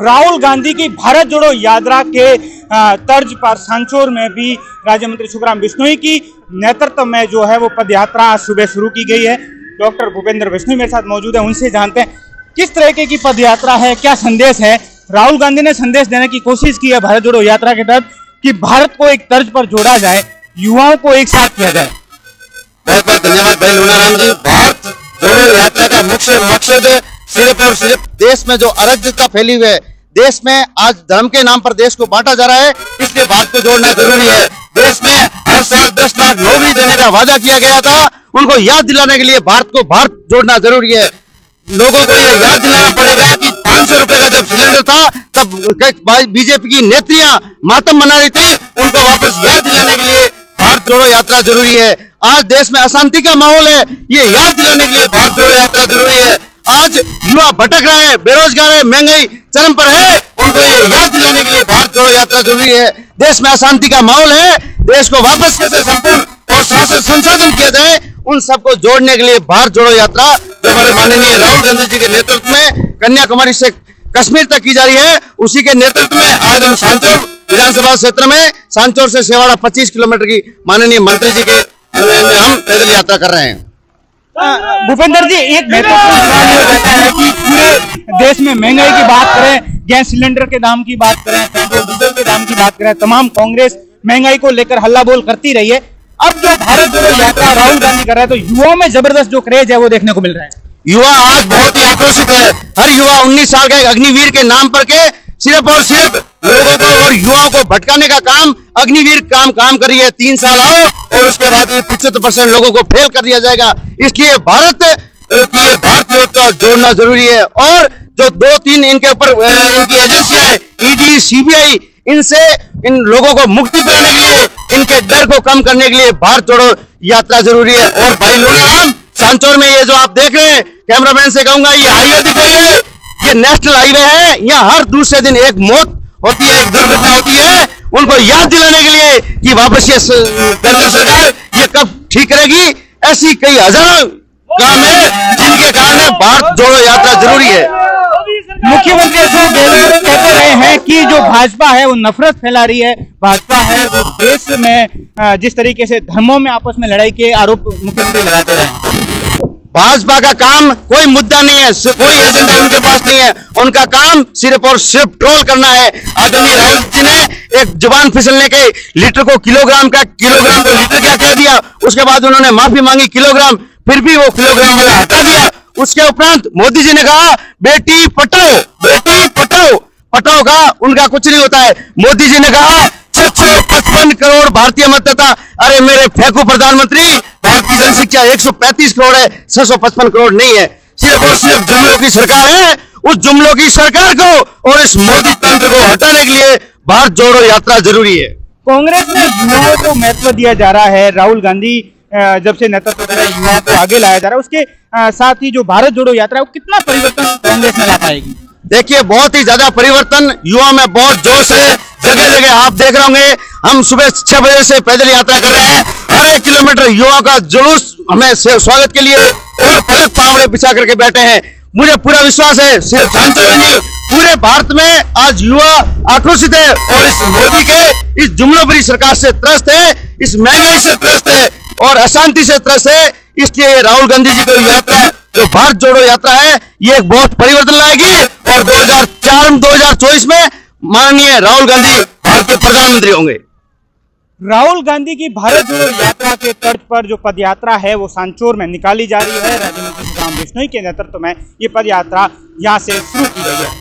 राहुल गांधी की भारत जोड़ो यात्रा के तर्ज पर सांचौर में भी राज्य मंत्री सुखराम बिश्नोई की नेतृत्व में जो है वो पद यात्रा आज सुबह शुरू की गई है। डॉक्टर भूपेंद्र बिश्नोई मेरे साथ मौजूद है, उनसे जानते हैं किस तरह की पद यात्रा है, क्या संदेश है। राहुल गांधी ने संदेश देने की कोशिश की है भारत जोड़ो यात्रा के तहत कि भारत को एक तर्ज पर जोड़ा जाए, युवाओं को एक साथ किया जाए। बहुत बहुत धन्यवाद भाई लूनाराम जी। भारत जोड़ो यात्रा का मुख्य मकसद सिर्फ और सिर्फ देश में जो अराजकता फैली हुई है, देश में आज धर्म के नाम पर देश को बांटा जा रहा है, इसलिए भारत को जोड़ना जरूरी है। देश में हर साल 10 लाख नौकरी देने का वादा किया गया था, उनको याद दिलाने के लिए भारत को भारत जोड़ना जरूरी है। लोगों को यह याद दिलाना पड़ेगा कि 500 रुपए का जब सिलेंडर था तब बीजेपी की नेत्रियां मातम मना रही थी, उनको वापस याद दिलाने के लिए भारत जोड़ो यात्रा जरूरी है। आज देश में अशांति का माहौल है, ये याद दिलाने के लिए भारत जोड़ो यात्रा जरूरी है। आज युवा भटक रहे हैं, बेरोजगार है, महंगाई चरम पर है, उनको ये याद दिलाने के लिए भारत जोड़ो यात्रा जरूरी है। देश में अशांति का माहौल है, देश को वापस कैसे संपूर्ण और शासन संशोधन किया जाए, उन सबको जोड़ने के लिए भारत जोड़ो यात्रा जो हमारे माननीय राहुल गांधी जी के नेतृत्व में कन्याकुमारी से कश्मीर तक की जा रही है, उसी के नेतृत्व में आज हम सांचौर विधानसभा क्षेत्र में सांचौर से सेवाड़ा 25 किलोमीटर की माननीय मंत्री जी के हम पैदल यात्रा कर रहे हैं। भूपेंद्र जी, एक महत्वपूर्ण सवाल ये रहता है कि पूरे देश में महंगाई की बात करें, गैस सिलेंडर के दाम की बात करें, पेट्रोल डीजल के दाम की बात करें, तमाम कांग्रेस महंगाई को लेकर हल्ला बोल करती रही है। अब जो भारत जोड़ो यात्रा राहुल गांधी कर रहा है तो युवाओं में जबरदस्त जो क्रेज है वो देखने को मिल रहा है। युवा आज बहुत ही आक्रोशित है। हर युवा 19 साल के अग्निवीर के नाम पर के सिर्फ और सिर्फ लोगों को और युवाओं को भटकाने का काम अग्निवीर काम कर रही है। 3 साल आओ और उसके बाद 75% लोगों को फेल कर दिया जाएगा। इसलिए भारत को जोड़ना जरूरी है। और जो 2-3 इनके ऊपर इनकी एजेंसियां है, ईडी, सीबीआई, इनसे इन लोगों को मुक्ति दिलाने के लिए, इनके डर को कम करने के लिए भारत जोड़ो यात्रा जरूरी है। और भाई लोग सांचौर में ये जो आप देख रहे हैं, कैमरामैन से कहूंगा ये हाईवे दिख रही है, ये नेशनल हाईवे है। यहाँ हर दूसरे दिन एक मौत होती है, एक दुर्घटना होती है। उनको याद दिलाने के लिए कि वापस ये केंद्र सरकार ये कब ठीक करेगी, ऐसी कई हजारों काम है जिनके कारण भारत जोड़ो यात्रा जरूरी है। मुख्यमंत्री अशोक गहलोत कहते रहे हैं कि जो भाजपा है वो नफरत फैला रही है, भाजपा है वो देश में जिस तरीके से धर्मों में आपस में लड़ाई के आरोप मुख्यमंत्री लगाते रहे। भाजपा का काम कोई मुद्दा नहीं है, कोई एजेंडा उनके पास नहीं है, उनका काम सिर्फ और सिर्फ ट्रोल करना है। आदरणीय राहुल जी ने एक जुबान फिसलने के लीटर को किलोग्राम को लीटर क्या कह दिया, उसके बाद उन्होंने माफी मांगी किलोग्राम, फिर भी वो किलोग्राम वाला हटा दिया। उसके उपरांत मोदी जी ने कहा बेटी पटाओ, बेटी पटाओ, पटाओ का उनका कुछ नहीं होता है। मोदी जी ने कहा 655 करोड़ भारतीय मतदाता, अरे मेरे फेंकू प्रधानमंत्री, भारत की जनसंख्या 135 करोड़ है, 655 करोड़ नहीं है। सिर्फ और सिर्फ जुमलों की सरकार है। उस जुमलों की सरकार को और इस मोदी तंत्र को हटाने के लिए भारत जोड़ो यात्रा जरूरी है। कांग्रेस में युवाओं को महत्व दिया जा रहा है, राहुल गांधी जब से नेतृत्व कर रहे हैं युवाओं को आगे लाया जा रहा है, उसके साथ ही जो भारत जोड़ो यात्रा है वो कितना परिवर्तन कांग्रेस में ला पाएगी? देखिए बहुत ही ज्यादा परिवर्तन युवा में बहुत जोश है। जगह जगह आप देख रहे होंगे, हम सुबह 6 बजे से पैदल यात्रा कर रहे हैं। हर 1 किलोमीटर युवा का जुलूस हमें स्वागत के लिए और पावड़े बिछा करके बैठे हैं। मुझे पूरा विश्वास है सिर्फ सांचौर नहीं पूरे भारत में आज युवा आक्रोशित है और इस मोदी के इस जुमलों सरकार से त्रस्त है, इस महंगाई से त्रस्त है और अशांति से त्रस्त है। इसलिए राहुल गांधी जी की यात्रा जो भारत जोड़ो यात्रा है ये एक बहुत परिवर्तन लाएगी और 2024 में माननीय राहुल गांधी भारत के प्रधानमंत्री होंगे। राहुल गांधी की भारत जोड़ो यात्रा के तर्ज पर जो पदयात्रा है वो सांचौर में निकाली जा रही है। राज्य मंत्री सुखराम बिश्नोई के नेतृत्व में ये पदयात्रा यहाँ से शुरू की गई है।